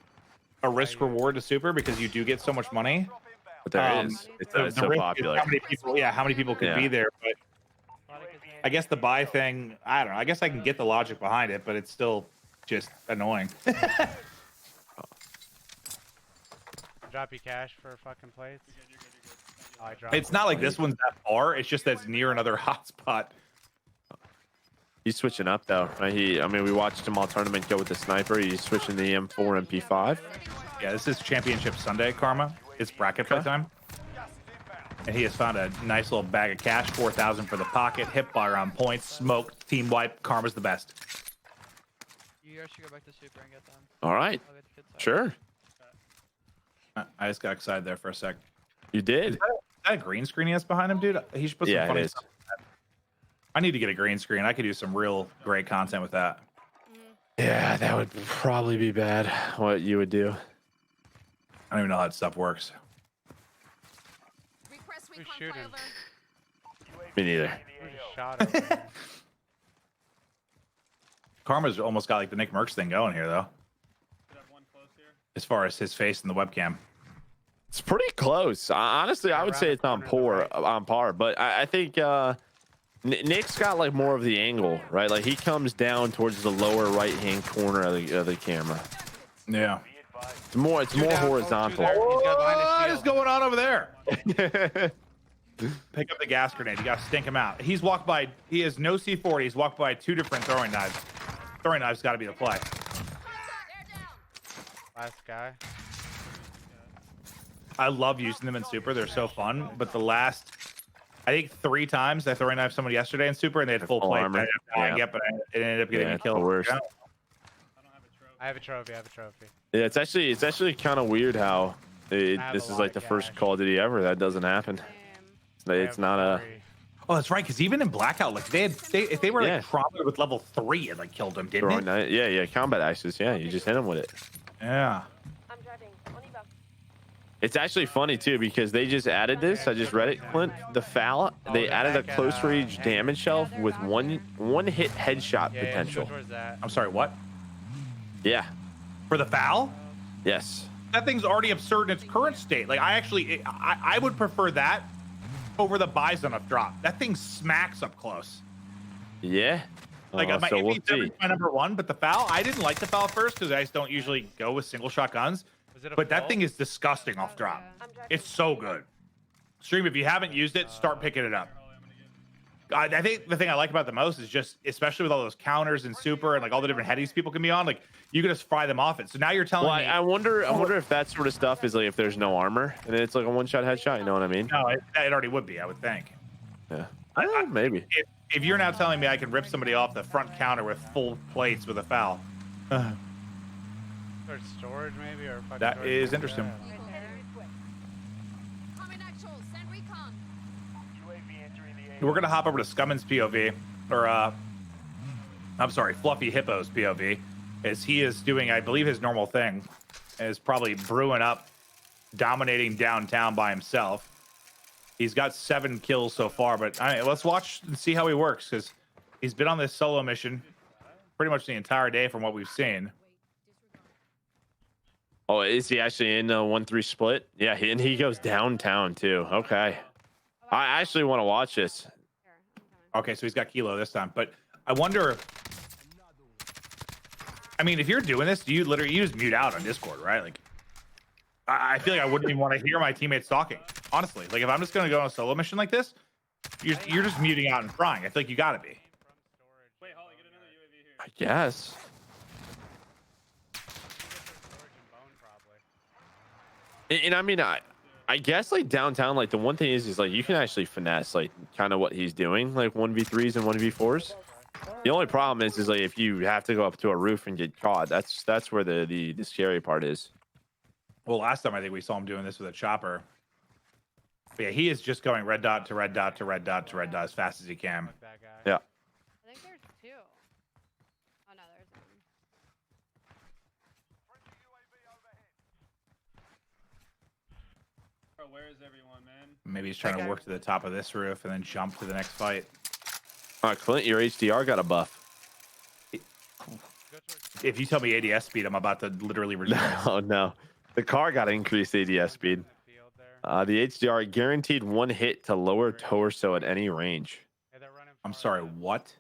a risk reward to super because you do get so much money. But there is. It's The so risk is popular. how many people? Yeah, how many people could be there? But I guess the buy thing. I don't know. I guess I can get the logic behind it, but it's still just annoying. Drop you cash for fucking plates. Oh, I dropped It's it. not like this one's that far. It's just that's near another hotspot. He's switching up though. Right? I mean, we watched him all tournament go with the sniper. He's switching the M4 MP5. Yeah, this is Championship Sunday, Karma. It's bracket play time. And he has found a nice little bag of cash, 4,000 for the pocket, hip fire on points, smoked, team wipe. Karma's the best. You guys should go back to super and get them. All right. I'll get the kids side. Sure. I just got excited there for a sec. You did. Is that a green screen he has behind him, dude? He should put some Yeah, funny it is. stuff on that. I need to get a green screen. I could do some real great content with that. Yeah, that would probably be bad. What you would do. I don't even know how that stuff works. Who's shooting? Me neither. Who just shot over there? Karma's almost got like the Nick Merckx thing going here, though. As far as his face in the webcam. It's pretty close. Honestly, I would say it's on par. But I think Nick's got like more of the angle, right? Like he comes down towards the lower right-hand corner of the camera. Yeah. It's more horizontal. What is going on over there? Pick up the gas grenade. You gotta stink him out. He's walked by. He has no C4. He's walked by 2 different throwing knives. Throwing knives got to be the play. Last guy. I love using them in super. They're so fun. But the last, I think 3 times I throwing knife someone yesterday in super and they had full plate. armor. Yeah, but it ended up getting me it's killed. the worst. I have a trophy. I have a trophy. Yeah, it's actually kind of weird how this is like the first Call of Duty ever that doesn't happen. It's not a. Oh, that's right. Because even in Blackout, like if they were like Yeah. probably with level 3, it like killed them, didn't it? Yeah, combat axes. Yeah, you just hit them with it. Yeah. I'm driving. Oniva. It's actually funny too because they just added this. I just read it, Clint. The FAL, they added a close range damage shelf with one hit headshot Yeah, potential. Yeah, towards that. I'm sorry. What? Yeah. For the foul? Yes. That thing's already absurd in its current state. Like I would prefer that over the Bison up drop. That thing smacks up close. Yeah. Like my So we'll AP7 see. is my number 1, but the foul, I didn't like the foul first because I just don't usually go with single shot guns. Was it a But that full? thing is disgusting off drop. It's so good. Stream, if you haven't used it, start picking it up. I think the thing I like about it the most is just, especially with all those counters and super and like all the different headies people can be on, like you can just fry them off it. So now you're telling Well, me. I wonder if that sort of stuff is like if there's no armor and then it's like a one-shot headshot. You know what I mean? No, it already would be, I would think. Yeah. Maybe. If you're now telling me I can rip somebody off the front counter with full plates with a foul, Or storage maybe, or fucking that storage is maybe, interesting. yeah. We're gonna hop over to Scumman's POV, or I'm sorry, Fluffy Hippo's POV, as he is doing, I believe, his normal thing, is probably brewing up, dominating downtown by himself. He's got 7 kills so far, but let's watch and see how he works, because he's been on this solo mission pretty much the entire day from what we've seen. Oh, is he actually in a 1-3 split? Yeah, and he goes downtown too. Okay. I actually want to watch this. Okay, so he's got Kilo this time, but I wonder. I mean, if you're doing this, you just mute out on Discord, right? Like, I feel like I wouldn't even want to hear my teammates talking. Honestly, like if I'm just gonna go on a solo mission like this, you're just muting out and frying. I feel like you gotta be. I guess. And I mean, I guess like downtown, like the one thing is like you can actually finesse like kind of what he's doing, like 1v3s and 1v4s. The only problem is like if you have to go up to a roof and get caught, that's where the scary part is. Well, last time I think we saw him doing this with a chopper. But yeah, he is just going red dot to red dot to red dot to red dot as fast as he can. That guy. Yeah. I think there's 2. Oh no, there's 1. Where is everyone, man? Maybe he's trying to work to the top of this roof and then jump to the next fight. Clint, your HDR got a buff. if you tell me ADS speed, I'm about to literally rejoice. Oh no, the car got increased ADS speed. Field there. The HDR guaranteed one hit to lower torso at any range. Hey, they're running I'm far sorry, left. what?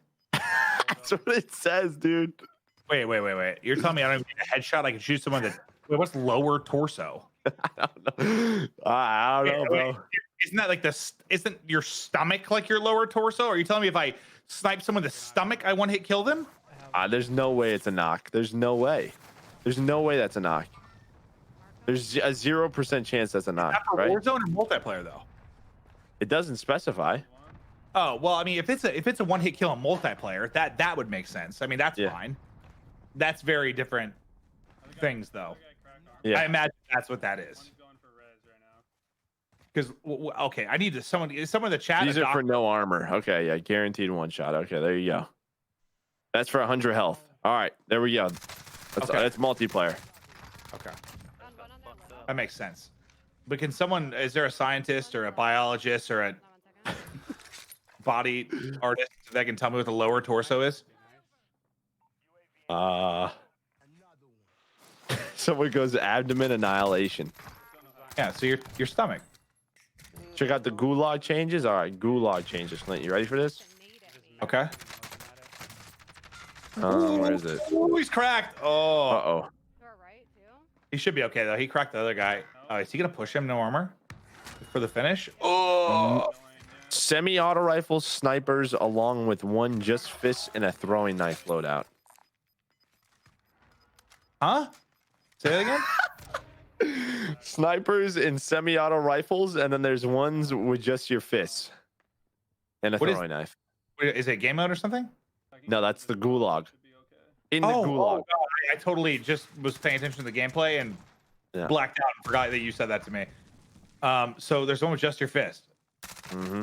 That's what it says, dude. Wait. You're telling me I don't even get a headshot? I can shoot someone that. Wait, what's lower torso? I don't know. I don't know, bro. Isn't that like isn't your stomach like your lower torso? Are you telling me if I snipe someone in the stomach, I one hit kill them? There's no way it's a knock. There's no way. There's no way that's a knock. There's a 0% chance that's a knock, Not for right? Warzone or multiplayer though. It doesn't specify. Oh well, I mean, if it's a one hit kill in multiplayer, that would make sense. I mean, that's fine. That's very different things though. Yeah. I imagine that's what that is. Because okay, I need someone in the chat. These are for no armor. Okay, yeah, guaranteed one shot. Okay, there you go. That's for 100 health. All right, there we go. That's multiplayer. Okay, that makes sense. But can someone? Is there a scientist or a biologist or a body artist that can tell me what the lower torso is? Someone goes abdomen annihilation. Yeah, so your stomach. Check out the gulag changes. All right, gulag changes. Clint, you ready for this? Okay. Where is it? Oh, he's cracked. Oh. Uh-oh. He should be okay though. He cracked the other guy. Oh, is he gonna push him? No armor for the finish. Oh. Semi-auto rifles, snipers, along with one just fist and a throwing knife loadout. Huh? Say that again. Snipers and semi-auto rifles, and then there's ones with just your fists and a throwing knife. Is it game mode or something? No, that's the gulag. In the gulag. God. I totally just was paying attention to the gameplay and blacked out and forgot that you said that to me. So there's one with just your fist. Mm-hmm.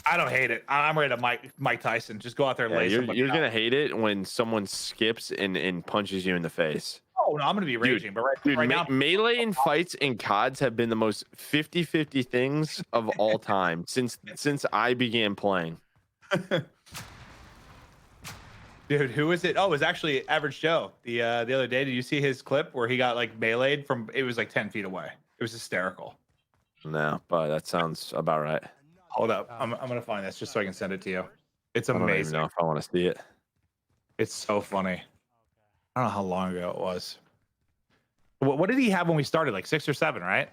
I don't hate it. I'm ready to Mike Tyson. Just go out there and lay somebody You're out. gonna hate it when someone skips and punches you in the face. Oh no, I'm gonna be raging. But right now, melee and fights in CODs have been the most 50-50 things of all time since I began playing. Dude, who is it? Oh, it was actually Average Joe. The other day, did you see his clip where he got like meleeed from? It was like 10 feet away. It was hysterical. No, but that sounds about right. Hold up, I'm gonna find this just so I can send it to you. It's amazing. I don't even know if I want to see it. It's so funny. I don't know how long ago it was. What did he have when we started? Like 6 or 7, right?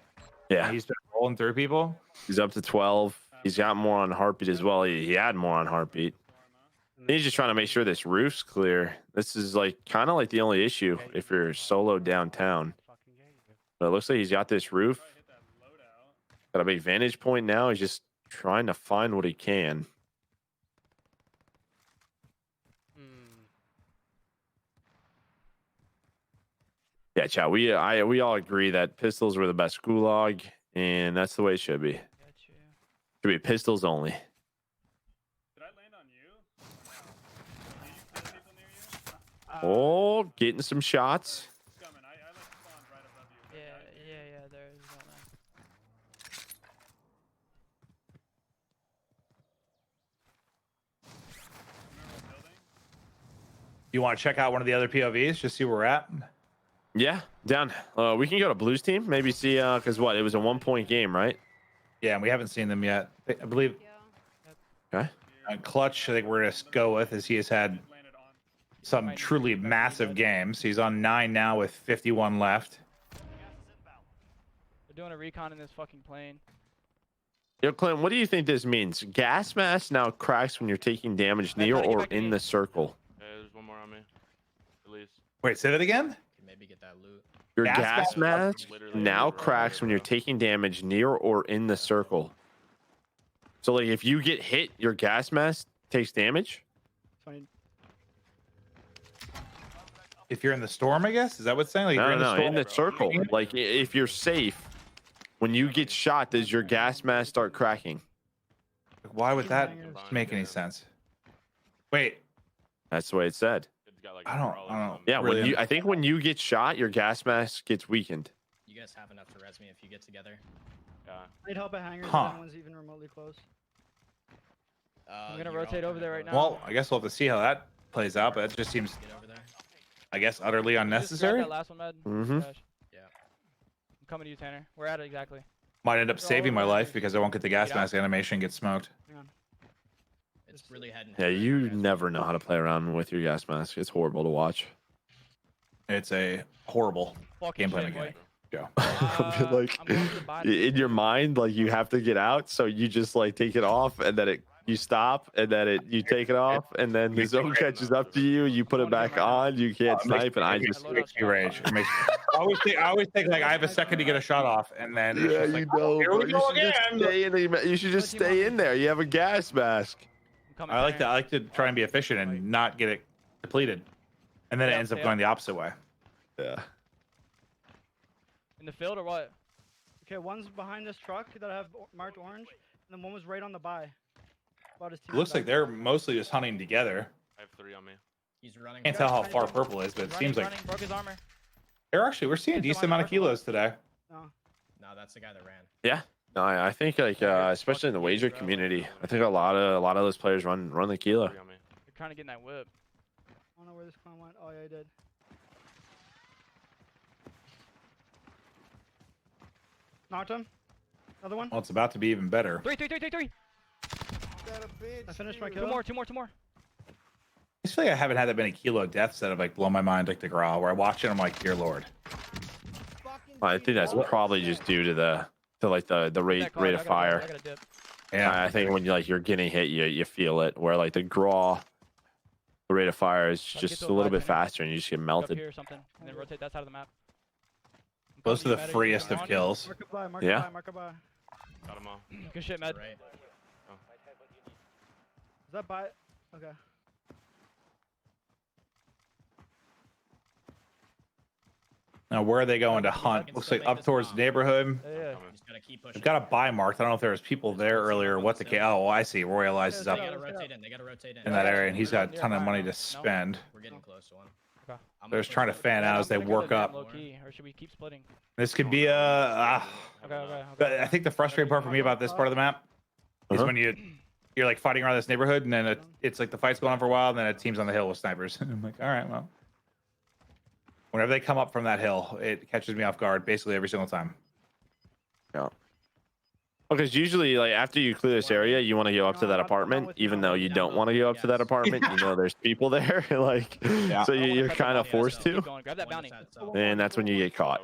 Yeah. He's been rolling through people. He's up to 12. He's got more on heartbeat as well. He had more on heartbeat. He's just trying to make sure this roof's clear. This is like kind of like the only issue if you're solo downtown. But it looks like he's got this roof. Got a big vantage point now. He's just trying to find what he can. Yeah, chat. We all agree that pistols were the best gulag, and that's the way it should be. Should be pistols only. Did I land on you? Do you kill people near you? Oh, getting some shots. It's coming. I like spawned right above you. Yeah, there is one there. You want to check out one of the other POVs? Just see where we're at. Yeah, down. We can go to Blues team. Maybe see because what? It was a 1-point game, right? Yeah, and we haven't seen them yet. I believe. Okay. Clutch, I think we're gonna go with, as he has had some truly massive games. He's on 9 now with 51 left. They're doing a recon in this fucking plane. Yo, Clint, what do you think this means? Gas mask now cracks when you're taking damage near or in the circle. There's one more on me. At least. Wait, say that again? Maybe get that loot. Your Gas gas mask Literally now right cracks when you're taking damage near or in the circle. So, like, if you get hit, your gas mask takes damage? If you're in the storm, I guess? Is that what's saying? Like, No, you're no, in the storm? circle. Like, if you're safe, when you get shot, does your gas mask start cracking? Why would that make any sense? Wait. That's the way it said. I don't. Yeah, really I think when you get shot, your gas mask gets weakened. You guys have enough to res me if you get together. Yeah. Need help at hangars if Huh. anyone's even remotely close. I'm gonna rotate over there right now. Well, I guess we'll have to see how that plays out, but it just seems. Get over there. I guess, utterly Just grab unnecessary. that last one, Med. Mhm. Gosh. Yeah. I'm coming to you, Tanner. We're at it exactly. Might end up They're all saving my over life there. because I won't get the gas Get mask animation and get smoked. Hang on. It's really heading. Yeah, you never know how to play around with your gas mask. It's horrible to watch. It's a horrible Fucking gameplay shit, boy. mechanic. Go. Like I'm going to the bottom. in your mind, like you have to get out, so you just like take it off, and then you stop, and then you take it off, and then the zone catches up to you. You put it back on. You can't snipe, and I just It makes me rage. It makes. I always think like I have a second to get a shot off, and then it's yeah, just you like, know, here bro. we go again. You should just stay in there. You have a gas mask. I'm coming, I like Tanner. to. I like to try and be efficient and not get it depleted, and then it Yeah, ends up yeah. going the opposite way. Yeah. In the field or what? Okay, one's behind this truck that I have marked orange, and then one was right on the buy. About his It looks like they're mostly just hunting together. I have 3 on me. He's running. Can't tell how far purple is, but it seems like Broke his armor. we're seeing a decent amount of kilos today. No, that's the guy that ran. Yeah. No, I think like especially in the wager community, I think a lot of those players run the kilo. 3 on me. They're trying to get in that whip. I don't know where this clown went. Oh yeah, I did. Knocked him. Another one. Well, it's about to be even better. Three. I finished my Two kill. more. I just feel like I haven't had that many kilo deaths that have like blown my mind like the Graal, where I watch it, I'm like, dear lord. I think that's probably just due to the rate of fire. I gotta dip. Yeah, I think when you're getting hit, you feel it. Where like the Graw, the rate of fire is Let's get just to a a little bit five minute. faster, and you just get Up melted. here or something, and then rotate that side of the map. I'm those are coming the to you, Med. freest You of on? kills. Mark a buy. Mark Yeah. a buy. Mark a buy. Got them all. Good shit, Med. Right. Is that buy? Okay. Now, where are they going to hunt? Looks like up towards the neighborhood. Yeah. Just gotta keep pushing. They've got a buy marked. I don't know if there was people there earlier or what the case. Oh, I see. Royalize is They up gotta rotate in. They gotta rotate in. in that area, and he's got a ton of money to spend. We're getting close to one. Okay. They're just trying to fan out as they work up. Low key, or should we keep splitting? This could be a. Okay. I think the frustrating part for me about this part of the map is when you're like fighting around this neighborhood, and then it's like the fight's going on for a while, and then a team's on the hill with snipers. I'm like, all right, well. Whenever they come up from that hill, it catches me off guard basically every single time. Yeah. Because usually, like after you clear this area, you want to go up to that apartment, even though you don't want to go up to that apartment. You know, there's people there, like, so you're kind of forced to, Keep going. Grab that bounty. and that's when you get caught.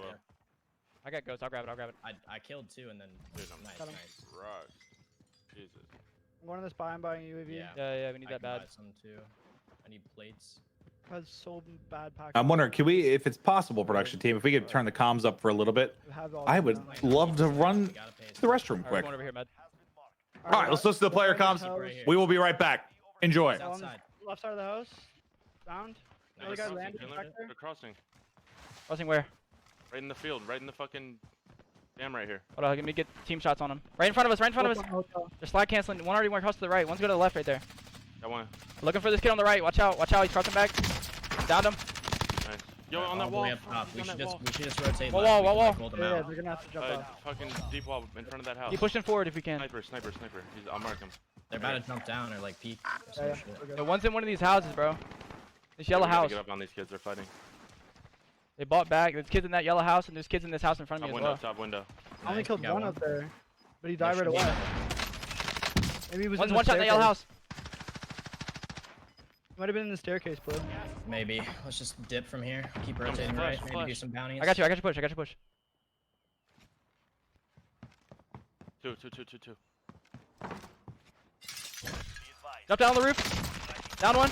I got ghosts. I'll grab it. I killed 2 and then. Dude, I'm Nice, Got him. nice. Rocks. Jesus. I'm going to this buy. I'm buying UAV. Yeah, we need I that can bad. buy some too. I need plates. Has so bad pack. I'm wondering, can we, if it's possible, production team, if we could turn the comms up for a little bit? I would love to run to the restroom All right, quick. going over here, Med. All right, let's listen to the player comms. We will be right back. Enjoy. Outside. Left side of the house. Downed. The other guy Crossing, landed Kindler. back there. They're crossing. Crossing where? Right in the field. Right in the fucking dam right here. Hold on, let me get team shots on him. Right in front of us. They're slide canceling. One already went across to the right. One's going to the left right there. That one. Looking for this kid on the right. Watch out. He's crossing back. Downed him. Nice. Yo, on All that the wall. way up top. We should just rotate Wall, left. wall, We can, wall. like, hold them Yeah, out. they're gonna have to jump off. Fucking deep wall in front of that house. Keep pushing forward if we can. Sniper. I'll mark him. They're about to jump down or like peek. Or some Yeah, shit. we're good. The one's in one of these houses, bro. This yellow We gotta house. Get up on these kids. They're fighting. They bought back. There's kids in that yellow house, and there's kids in this house in front of Top me as window. well. Top window. I only Nice, killed we got one one. up there, but he There died right should be away. another. Maybe he was One's in one shot in the yellow staircase. house. Might have been in the staircase, bro. Maybe. Let's just dip from here. Keep rotating flash, right. Maybe flash. do some bounties. I got you push. Two. Jump down on the roof. Down one.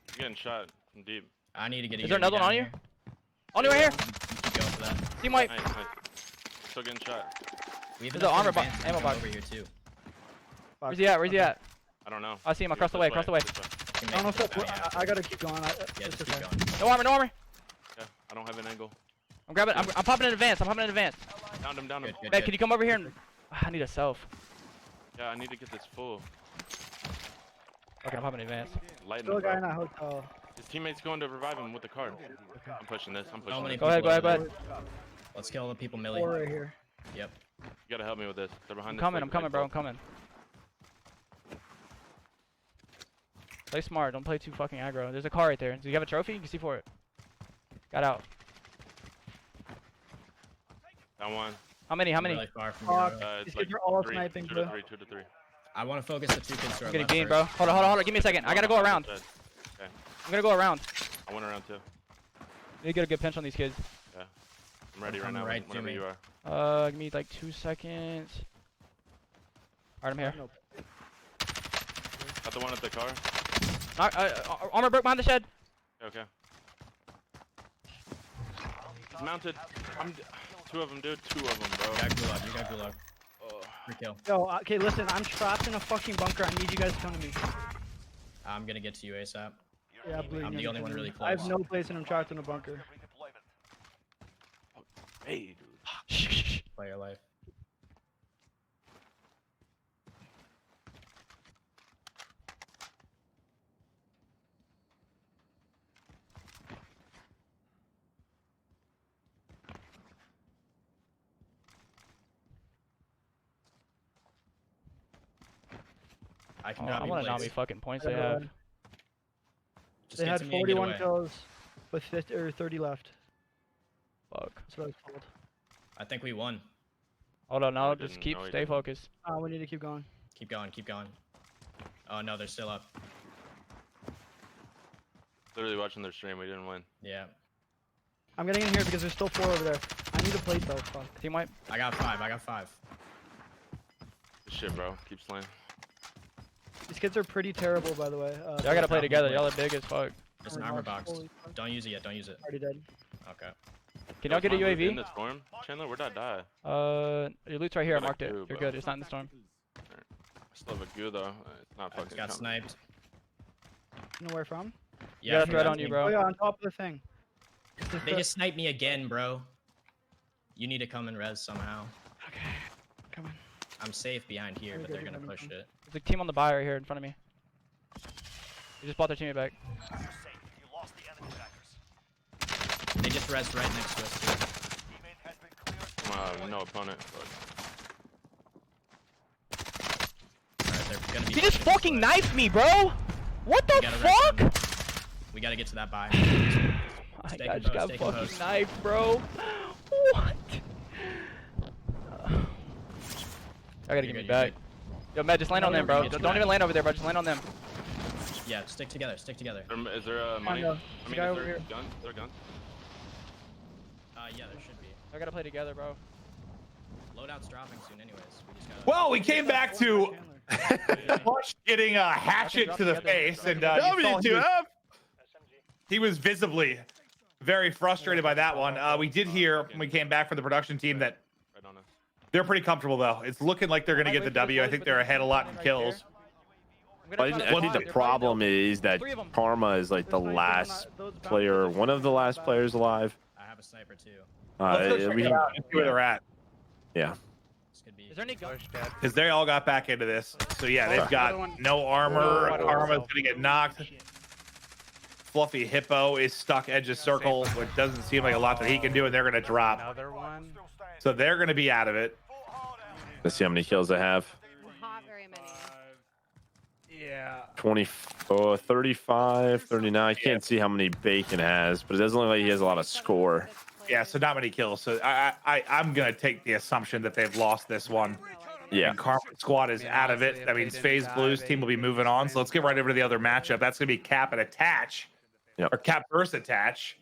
You're getting shot from deep. I need to get a Is there UAV another one down on you? here. On your right here. Keep going for that. Team white. Nice. Still getting shot. We have There's an enough armor advance box, to ammo come box. over here too. Where's he at? I don't know. I see him He across the goes way. this Across the way. This way. Can I don't know make if it that's. bounty out. I gotta keep going. Yeah, It's just keep okay. going. No armor. Yeah, I don't have an angle. I'm grabbing. I'm popping in advance. Downed him. Good, good, Hey, good. can you come over here and? I need a self. Yeah, I need to get this full. Okay, I'm popping in advance. Lighten Still a him, guy in bro. that hotel. His teammate's going to revive him with the card. I'm pushing this. So many Go ahead. people over there. Go ahead. Let's kill the people, Millie. 4 right here. Yep. You gotta help me with this. They're behind I'm this. coming, like, bro. light I'm coming. Play smart. Don't play too fucking aggro. There's a car right there. Do you have a trophy? You can see for it. Got out. Down one. How many? How many? Really far from Fuck. you. It's These like kids are all three, sniping, 2 bro. to 3, 2 to 3. I want to focus the two kids to our I'm getting left beamed, first. bro. Hold on. Give me a second. I gotta go around. Dead. I'm gonna go around. I went around too. Need to get a good pinch on these kids. I'm ready right Come now. right to Whenever me. you are. Give me like 2 seconds. Alright, I'm here. Got the one at the car. Armor broke behind the shed. Okay. He's mounted. Two of them, dude. 2 of them, bro. You got gulag. You got gulag. Free kill. Yo, okay, listen, I'm trapped in a fucking bunker. I need you guys to come to me. I'm gonna get to you ASAP. Yeah, please. I'm the only one really close. I have no place and I'm trapped in a bunker. Hey, dude. Shh. Play your life. I can drop I you wanna know how plates. many fucking points they have. Just They get had to me and get 41 away. kills with 50 or 30 left. Fuck. That's what I was told. I think we won. Hold on, No, no, he just didn't. No, he stay didn't. focused. We need to keep going. Keep going. Keep going. Oh no, they're still up. Literally watching their stream. We didn't win. Yeah. I'm getting in here because there's still 4 over there. I need a plate though. Fuck. Team wipe. I got 5. I got 5. Good shit, bro. Keep slaying. These kids are pretty terrible, by the way. Y'all gotta play together. Y'all are big as fuck. There's an armor box. Don't use it yet. Don't use it. Already dead. Okay. Can y'all get a In UAV? the storm? Chandler, where'd that die? Your loot's right here. I Got a marked it. goo, You're bro. good. It's not in the storm. I still have a goo though. It's not I fucking just got counting. sniped. You know where from? Yeah, from threat that on you, thing. bro. Oh yeah, on top of the thing. They just sniped me again, bro. You need to come and res somehow. Okay. Come on. I'm safe behind here, but they're gonna push it. There's a team on the buy right here in front of me. They just bought their teammate back. They just resed right next to us too. No opponent. Alright, they're gonna be. He just fucking knifed me, bro! What the We gotta rest fuck? them. We gotta get to that buy. I Stay just composed, got stay fucking composed. knifed, bro. What? I gotta give me good, back. Yo, Matt, just land on them, bro. Get you Don't back. even land over there, bro. Just land on them. Yeah, stick together. Stick together. Is there money? know. I mean, Guy is over there here. guns? Is there guns? Yeah, there should be. I gotta play together, bro. Loadout's dropping soon, anyways. We just gotta. Well, we came back to Bush getting a hatchet to the face, and you saw he was visibly very frustrated by that one. We did hear when we came back from the production team that Right on us. they're pretty comfortable though. It's looking like they're gonna get the W. I think they're ahead a lot in kills. I'm But gonna I try to think find- the problem is that Three of 'em. Karma is like the last player, one of the last players alive. I have a sniper too. Let's go check We, it out and see where they're at, yeah. This could be. Is there any guns? because they all got back into this. So yeah, they've got no armor. Karma's gonna get knocked. Fluffy Hippo is stuck edge of circle, which doesn't seem like a lot that he can do, and they're gonna drop. Another one. So they're gonna be out of it. Let's see how many kills they have. Not very many. Yeah. 24, 35, 39. I can't see how many Bacon has, but it doesn't look like he has a lot of score. Yeah, so not many kills. So I'm gonna take the assumption that they've lost this one. Yeah. And Karma Squad is out of it. That means FaZe Blues team will be moving on. So let's get right over to the other matchup. That's gonna be Cap and Attach. Yep. Or Cap versus Attach.